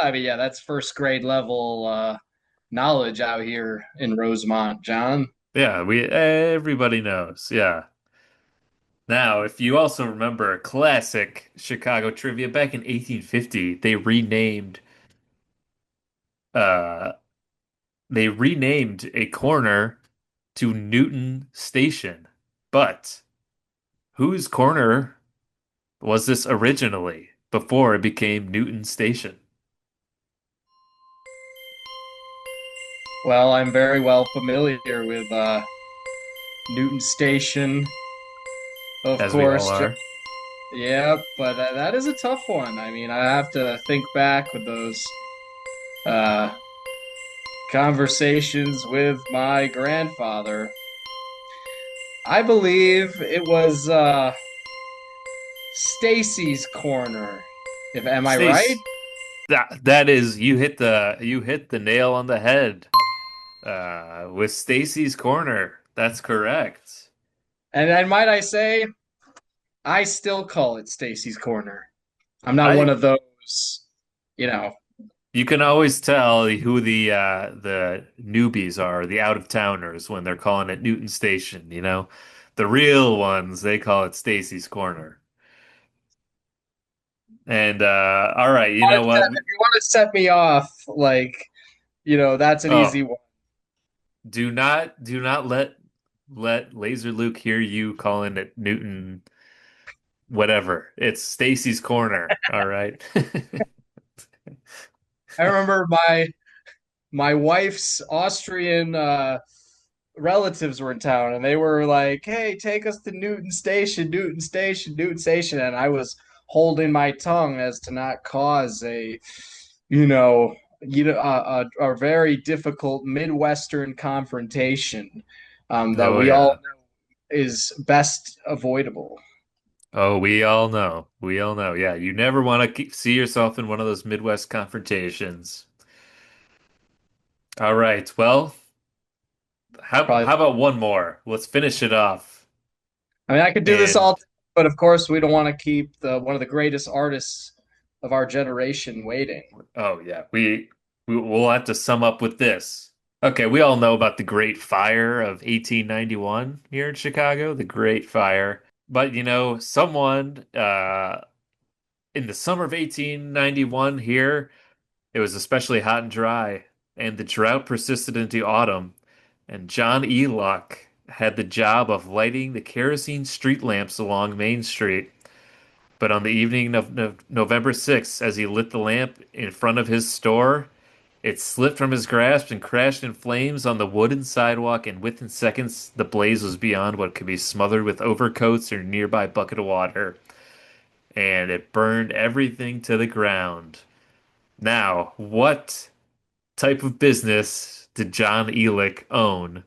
I mean, yeah, that's first grade level knowledge out here in Rosemont, John. yeah, we everybody knows. Yeah. Now, if you also remember classic Chicago trivia back in 1850, uh they renamed a corner to Newton Station. But whose corner was this originally before it became Newton Station? Well, I'm very well familiar with Newton Station, of As we all course. are. Yeah, but that is a tough one. I mean, I have to think back with those uh, conversations with my grandfather. I believe it was Stacy's corner. If am I right? Stace, that is you hit the nail on the head. With Stacy's corner. That's correct. And might I say, I still call it Stacy's corner. I'm not one I of those, you know. You can always tell who the newbies are, the out of towners when they're calling it Newton Station, you know. The real ones, they call it Stacy's Corner. And all right, you know what? If you want to set me off, like, that's an Oh, easy one. do not let Laser Luke hear you calling it Newton whatever. It's Stacy's Corner, all right? I remember my wife's Austrian relatives were in town and they were like, "Hey, take us to Newton Station, Newton Station, Newton Station." And I was holding my tongue as to not cause a very difficult Midwestern confrontation that Oh we all yeah. know is best avoidable. Oh, we all know. We all know. Yeah, you never want to see yourself in one of those Midwest confrontations. All right. Well, Probably. how about one more? Let's finish it off. I mean, I could do this And all, but of course, we don't want to keep the one of the greatest artists of our generation waiting. oh yeah, we'll have to sum up with this. Okay, we all know about the Great Fire of 1891 here in Chicago, the Great Fire. But you know, someone in the summer of 1891 here, it was especially hot and dry, and the drought persisted into autumn. And John E. Luck had the job of lighting the kerosene street lamps along Main Street. But on the evening of November 6th, as he lit the lamp in front of his store, it slipped from his grasp and crashed in flames on the wooden sidewalk, and within seconds, the blaze was beyond what could be smothered with overcoats or a nearby bucket of water. And it burned everything to the ground. Now, what type of business did John Elick own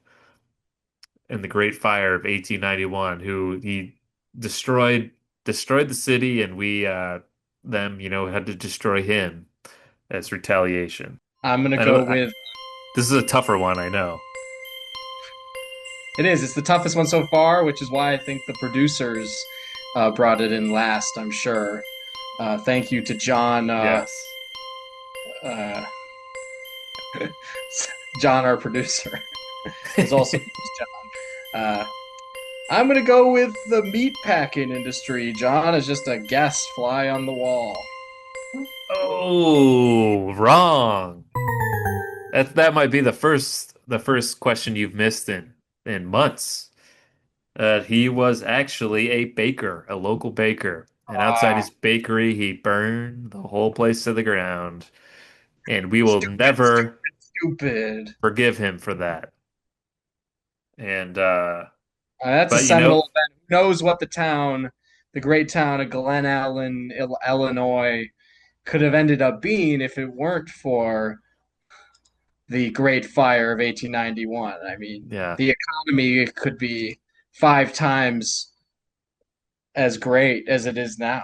in the Great Fire of 1891? Who he destroyed destroyed the city, and we them had to destroy him as retaliation. I'm gonna I know go with this is a tougher one, I know. it is. It's the toughest one so far, which is why I think the producers brought it in last. I'm sure. Thank you to John. Yes. Uh, John, our producer, is also John. I'm gonna go with the meat packing industry. John is just a guest fly on the wall. Oh, wrong. That might be the first question you've missed in months. He was actually a baker, a local baker. And outside Ah, his bakery, he burned the whole place to the ground. And we will stupid, never stupid, stupid. forgive him for that. And That's a but seminal event. Who knows what the great town of Glen Allen, Illinois, could have ended up being if it weren't for the Great Fire of 1891. I mean, yeah, the economy could be five times as great as it is now.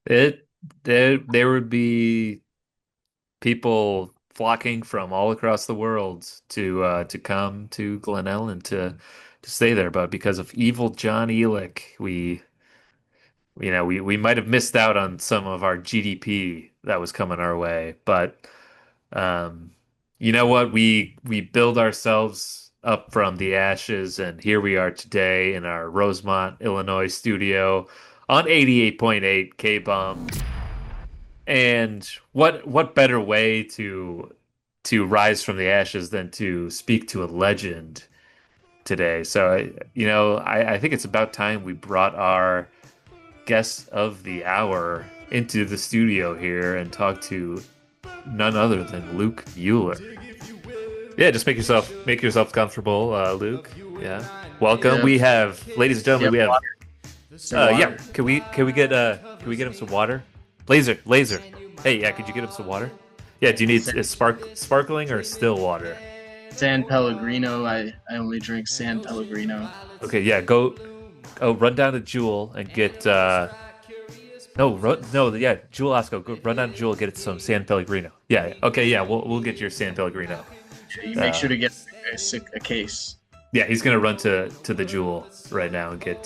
it there would be people flocking from all across the world to come to Glen Ellen to stay there, but because of evil John Elick, we we might have missed out on some of our GDP that was coming our way, but um, you know what? We build ourselves up from the ashes, and here we are today in our Rosemont, Illinois studio on 88.8 KBUM. And what better way to rise from the ashes than to speak to a legend today? So, I think it's about time we brought our guest of the hour into the studio here and talk to none other than Luke Mueller. Yeah, just make yourself comfortable, Luke. Yeah, welcome. Yeah. We have, ladies and gentlemen, Yep. we have. Some water. Yeah, can we get him some water? Laser. Hey, yeah, could you get him some water? Yeah, do you need sparkling or still water? San Pellegrino. I only drink San Pellegrino. Okay, yeah, run down to Jewel and get no, yeah, Jewel Osco, go run down to Jewel, get some San Pellegrino. Yeah, okay, yeah, we'll get your San Pellegrino. You make sure to get a case. Yeah, he's gonna run to the Jewel right now and get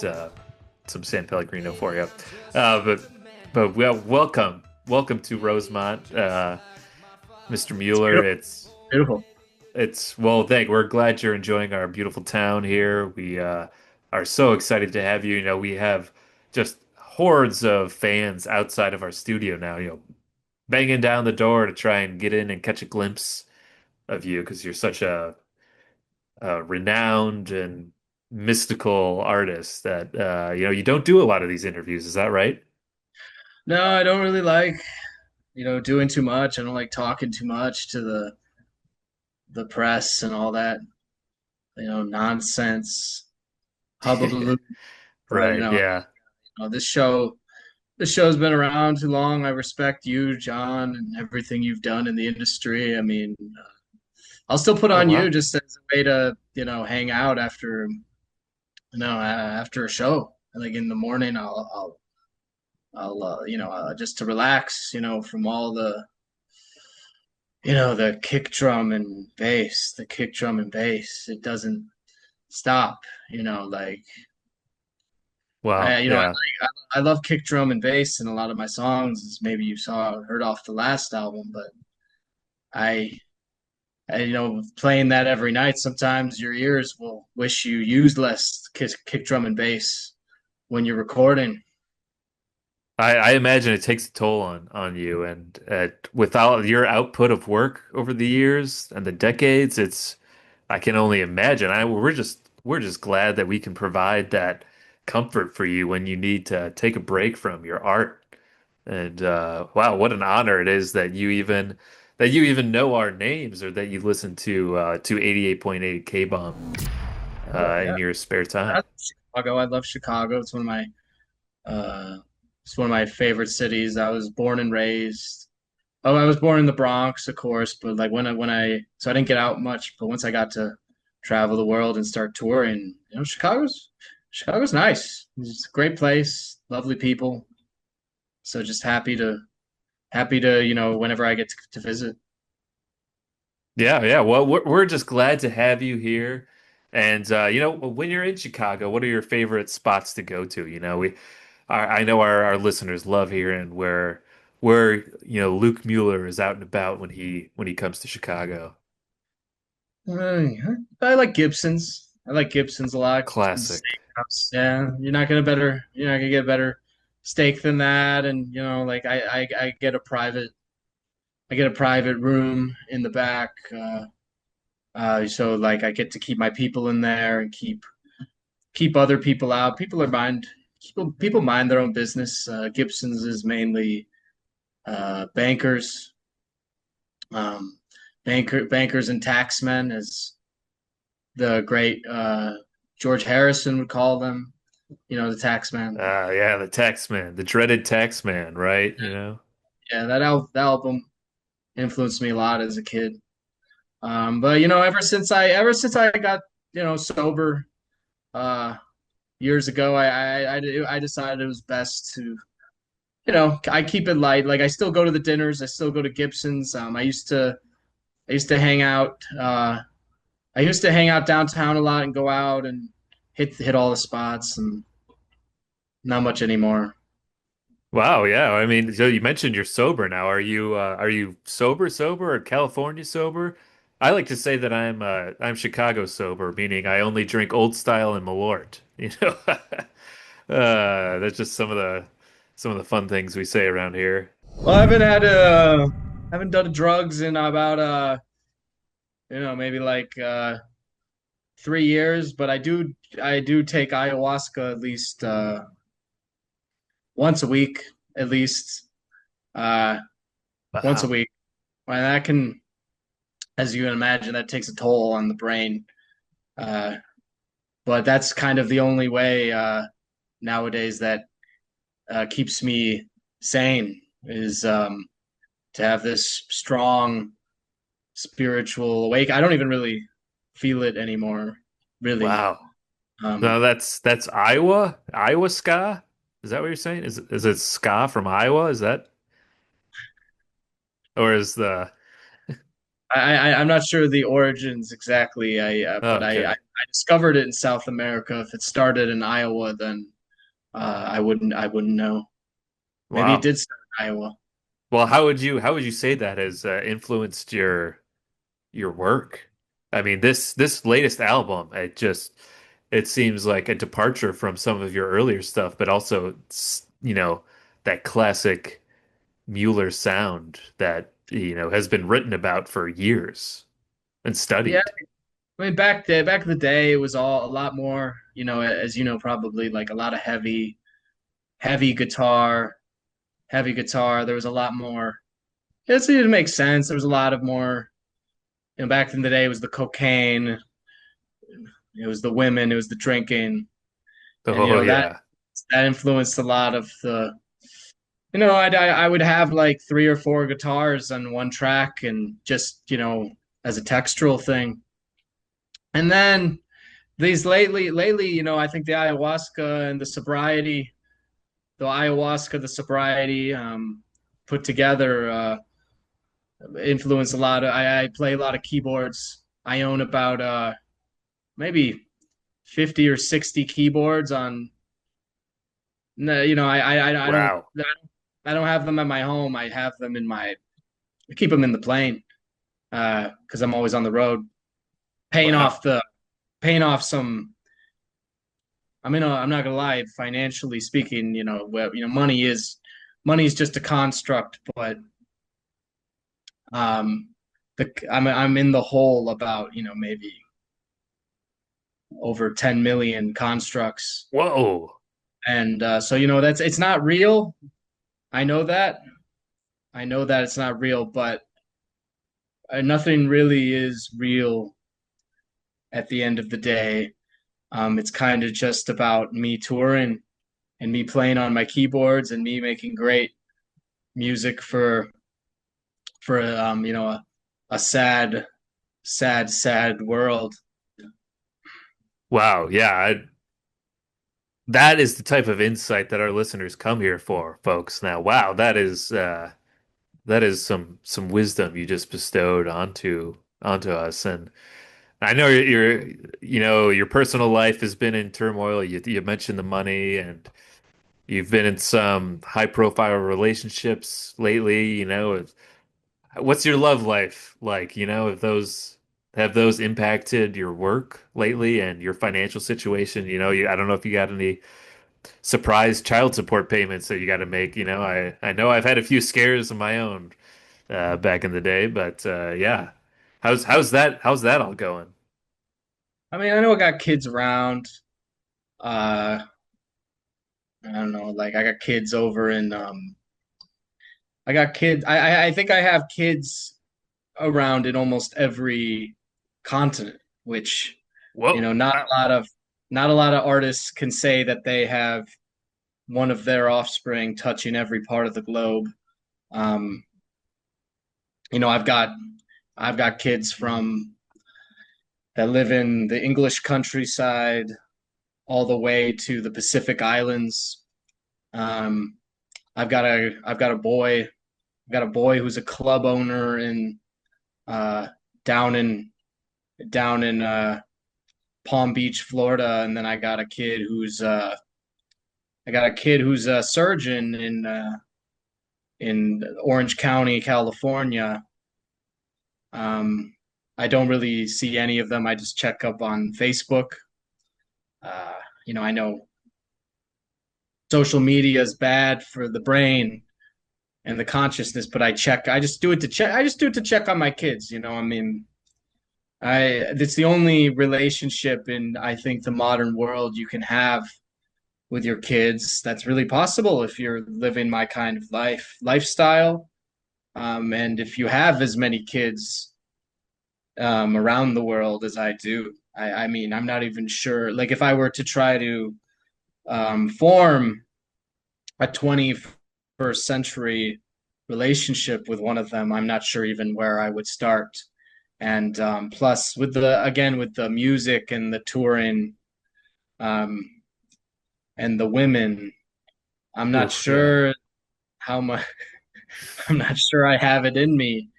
some San Pellegrino for you. But well, welcome to Rosemont, Mr. Mueller. Beautiful. We're glad you're enjoying our beautiful town here. We are so excited to have you. We have just hordes of fans outside of our studio now, banging down the door to try and get in and catch a glimpse of you because you're such a renowned and mystical artist that you don't do a lot of these interviews. Is that right? No, I don't really like, doing too much. I don't like talking too much to the press and all that, nonsense, hullabaloo. But Right. Yeah. this show's been around too long. I respect you, John, and everything you've done in the industry. I mean, I'll still put Oh on you wow. just as a way to, hang out after, after a show. Like in the morning, I'll just to relax, from all the kick drum and bass. It doesn't stop, like Wow. I Yeah. I love kick drum and bass in a lot of my songs, as maybe you heard off the last album, but I, playing that every night, sometimes your ears will wish you used less kick drum and bass when you're recording. I imagine it takes a toll on you, and without your output of work over the years and the decades, I can only imagine. We're just glad that we can provide that comfort for you when you need to take a break from your art. And wow, what an honor it is that you even know our names or that you listen to 88.8 K-Bomb in Yeah, your spare I time. love Chicago. I love Chicago. Uh, it's one of my favorite cities. I was born and raised. Oh, I was born in the Bronx, of course, but like so I didn't get out much. But once I got to travel the world and start touring, Chicago's nice. It's a great place, lovely people. So just happy to whenever I get to visit. Yeah, yeah. Well, we're just glad to have you here. And when you're in Chicago, what are your favorite spots to go to? I know our listeners love hearing where Luke Mueller is out and about when he comes to Chicago. Uh, I like Gibson's. I like Gibson's a lot. Classic. Steakhouse. Yeah, you're not gonna get a better steak than that. And like I get a private room in the back. So like I get to keep my people in there and keep other people out. People mind their own business. Gibson's is mainly bankers, um, bankers and taxmen, as the great George Harrison would call them. The taxman. Yeah, the tax man, the dreaded tax man, right? Yeah, that album influenced me a lot as a kid. But ever since I got sober uh, years ago, I decided it was best to I keep it light. Like I still go to the dinners, I still go to Gibson's. I used to hang out. I used to hang out downtown a lot and go out and hit all the spots, and not much anymore. Wow, yeah. I mean, so you mentioned you're sober now. Are you sober or California sober? I like to say that I'm Chicago sober, meaning I only drink Old Style and Malort. You know, that's just some of the fun things we say around here. Well, haven't done drugs in about maybe like 3 years, but I do take ayahuasca at least once a week, at least uh once a Wow. week. And that can, as you can imagine, that takes a toll on the brain. Uh, but that's kind of the only way nowadays that keeps me sane is to have this strong spiritual awake. I don't even really feel it anymore, really. Wow. No, Um, that's Iowa ska. Is that what you're saying? Is it ska from Iowa? Is that or is the I'm not sure the origins exactly. oh, But I okay. discovered it in South America. If it started in Iowa, then I wouldn't know. Maybe it Wow. did start in Iowa. Well, how would you say that has influenced your work? I mean, this latest album, it seems like a departure from some of your earlier stuff, but also that classic Mueller sound that has been written about for years and Yeah, studied. I mean back in the day, it was all a lot more. As you know, probably like a lot of heavy guitar, heavy guitar. There was a lot more. It makes sense. There was a lot of more. Back in the day, it was the cocaine, it was the women, it was the drinking, and Oh yeah. that influenced a lot of the. I would have like three or four guitars on one track, and just as a textural thing. And then lately, I think the ayahuasca and the sobriety put together influence a lot of. I play a lot of keyboards. I own about maybe 50 or 60 keyboards on. No, Wow. I don't have them at my home. I keep them in the plane because I'm always on the road paying Wow. off the paying off some. I'm not gonna lie, financially speaking, money is just a construct, but um, I'm in the hole about maybe over 10 million constructs, Whoa. and so that's it's not real. I know that. I know that it's not real, but nothing really is real at the end of the day. It's kind of just about me touring and me playing on my keyboards and me making great music for a sad world. Wow. Yeah. That is the type of insight that our listeners come here for, folks. Now, wow, that is some wisdom you just bestowed onto us. And I know your personal life has been in turmoil. You mentioned the money, and you've been in some high profile relationships lately. What's your love life like? Have those impacted your work lately and your financial situation? I don't know if you got any surprise child support payments that you got to make. I know I've had a few scares of my own back in the day, but yeah, how's that all going? I mean, I know I got kids around. Uh, I don't know, like I got kids over in I got kids. I think I have kids around in almost every continent, which Whoa, wow, not a lot of artists can say that they have one of their offspring touching every part of the globe. Um, you know, I've got kids from that live in the English countryside all the way to the Pacific Islands. Um, I've got a boy. I've got a boy who's a club owner in uh, down in down in Palm Beach, Florida, and then I got I got a kid who's a surgeon in Orange County, California. I don't really see any of them. I just check up on Facebook. Uh, I know social media is bad for the brain and the consciousness, but I just do it to check. I just do it to check on my kids. I mean, it's the only relationship in, I think, the modern world you can have with your kids that's really possible if you're living my kind of lifestyle. And if you have as many kids around the world as I do, I mean, I'm not even sure. Like, if I were to try to form a 21st century relationship with one of them, I'm not sure even where I would start. And plus, with the music and the touring, um, and the women, I'm not Oof, yeah. sure how much. I'm not sure I have it in me,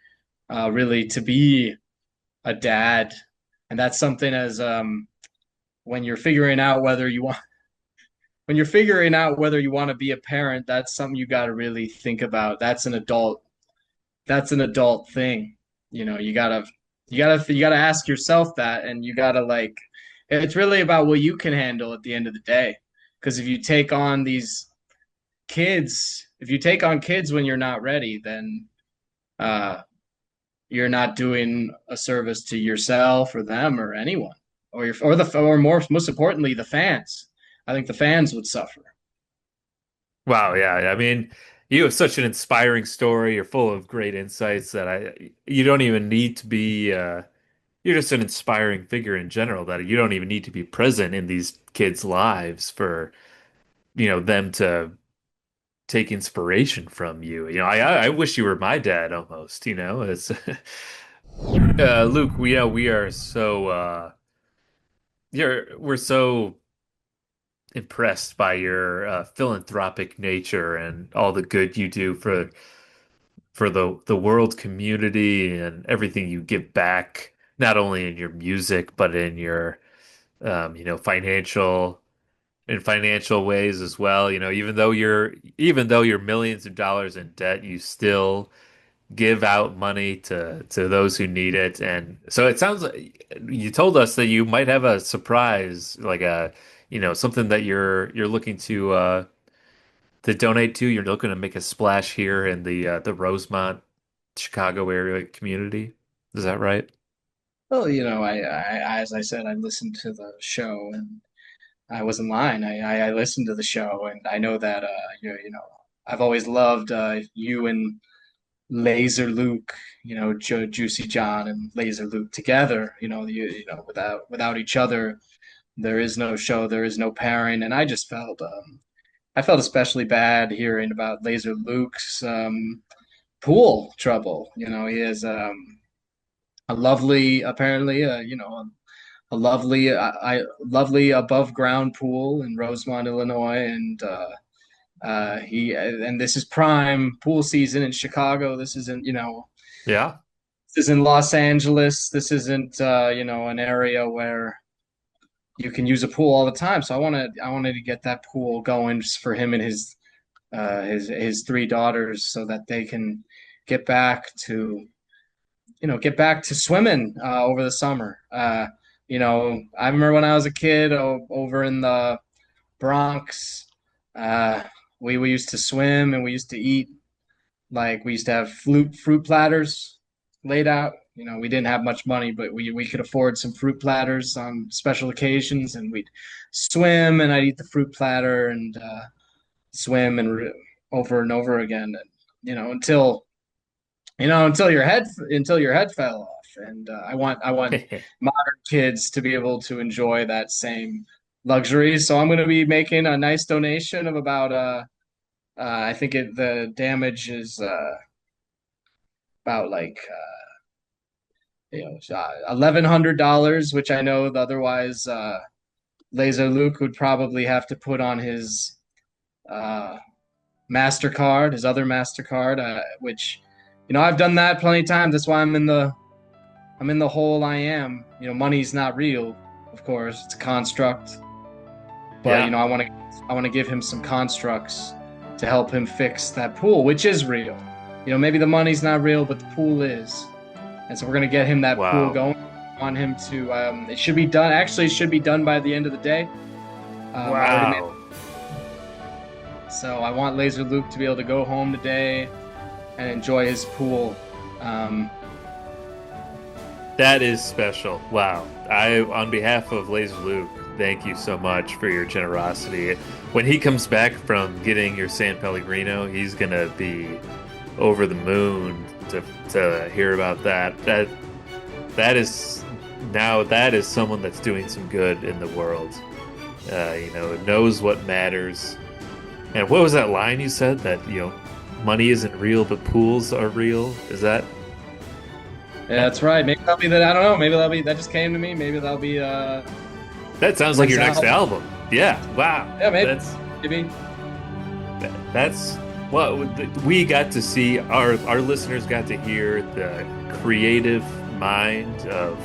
really, to be a dad. And that's something as when you're figuring out whether you want when you're figuring out whether you want to be a parent, that's something you got to really think about. That's an adult thing. You gotta ask yourself that, and you gotta, like, it's really about what you can handle at the end of the day. Because if you take on kids when you're not ready, then uh you're not doing a service to yourself or them or anyone, or most importantly, the fans. I think the fans would suffer. Wow, yeah. I mean, you have such an inspiring story. You're full of great insights that you don't even need to be you're just an inspiring figure in general that you don't even need to be present in these kids' lives for, them to take inspiration from you. I wish you were my dad almost, It's Luke, we are so we're so impressed by your philanthropic nature and all the good you do for the world community and everything you give back, not only in your music but in your financial ways as well. Even though you're millions of dollars in debt, you still give out money to those who need it. And so it sounds like you told us that you might have a surprise, like something that you're looking to donate to. You're looking to make a splash here in the Rosemont, Chicago area community. Is that right? Well, as I said, I listened to the show, and I wasn't lying. I listened to the show, and I know that I've always loved you and Laser Luke, Juicy John and Laser Luke together. Without each other, there is no show, there is no pairing, and I felt especially bad hearing about Laser Luke's pool trouble. He has a lovely, apparently, a lovely above ground pool in Rosemont, Illinois, and this is prime pool season in Chicago. Yeah. This isn't Los Angeles. This isn't an area where you can use a pool all the time. So I wanted to get that pool going just for him and his three daughters, so that they can get back to swimming over the summer. I remember when I was a kid over in the Bronx. We used to swim, and we used to eat, like, we used to have fruit platters laid out. We didn't have much money, but we could afford some fruit platters on special occasions, and we'd swim, and I'd eat the fruit platter and swim over and over again, and, until your head fell off. And I want modern kids to be able to enjoy that same luxury. So I'm going to be making a nice donation of about I think the damage is about, like, $1,100, which I know otherwise Laser Luke would probably have to put on his MasterCard, his other MasterCard, which, I've done that plenty of times. That's why I'm in the hole I am. Money's not real, of course. It's a construct. But Yeah. you know, I want to give him some constructs to help him fix that pool, which is real. You know, maybe the money's not real, but the pool is. And so we're gonna get him that Wow. pool going. I want him to. It should be done. Actually, it should be done by the end of the day. I already made- Wow. So I want Laser Luke to be able to go home today and enjoy his pool. That is special. Wow. On behalf of Laser Luke, thank you so much for your generosity. When he comes back from getting your San Pellegrino, he's going to be over the moon to hear about that. That is someone that's doing some good in the world. Knows what matters. And what was that line you said that, money isn't real, but pools are real? Is that? Yeah, that's right. Maybe that'll be that. I don't know. Maybe that'll be that. Just came to me. Maybe that'll be. That sounds like your next album. Yeah. Wow. Yeah, maybe. That's well. We got to see our listeners got to hear the creative mind of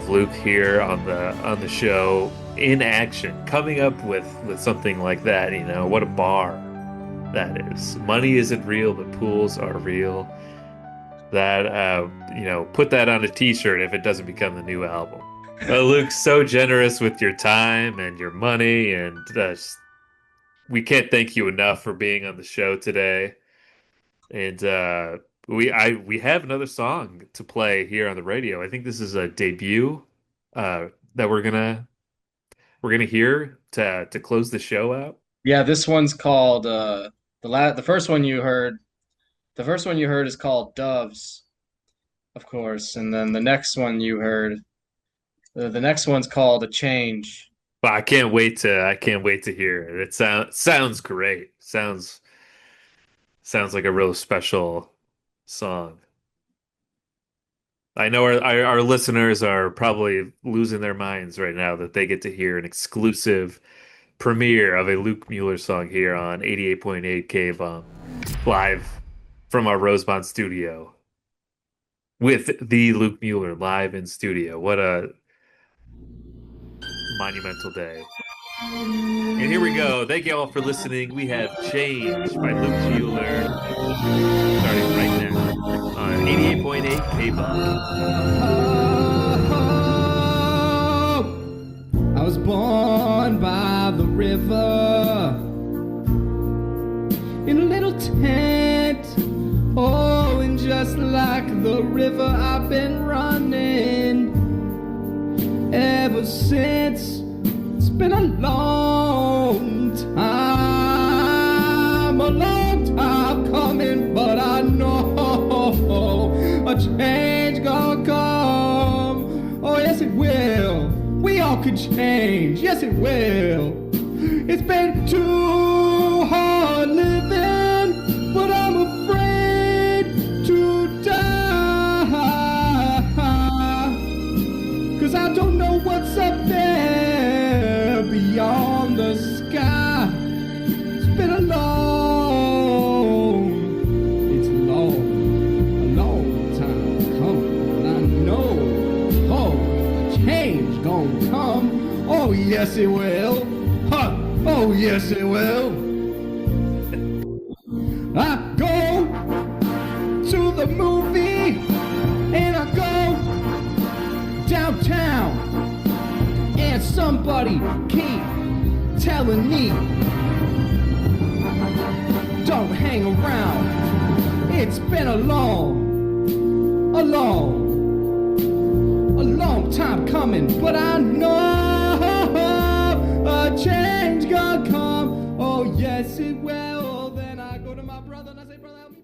Luke here on the show in action, coming up with something like that. What a bar that is. Money isn't real, but pools are real. That put that on a t-shirt if it doesn't become the new album. Luke, so generous with your time and your money, and we can't thank you enough for being on the show today. And we have another song to play here on the radio. I think this is a debut that we're gonna hear to close the show out. Yeah, this one's called the first one you heard. The first one you heard is called Doves, of course, and then the next one you heard, the next one's called A Change. Well, I can't wait to hear it. It sounds great. Sounds like a real special song. I know our listeners are probably losing their minds right now that they get to hear an exclusive premiere of a Luke Mueller song here on 88.8 KBUM, live from our Rosemont studio with the Luke Mueller live in studio. What a monumental day. And here we go. Thank you all for listening. We have Change by Luke Mueller starting right now on 88.8 KBUM. I was born by the river in a little tent. Oh, and just like the river, I've been running ever since. It's been a long time coming, but I know a change gonna come. Oh, yes, it will. We all could change. Yes, it will. It's been too hard living, but I'm afraid to die. 'Cause I don't know what's up there beyond the sky. It's been a long time coming. I know, a change gonna come. Oh, yes, it will. Huh. Oh, yes, it will. I go to the movie and I go downtown, and somebody keep telling me, don't hang around. It's been a long time coming, but I know a change gonna come. Oh, yes, it will. Then I go to my brother and I say, brother, help me.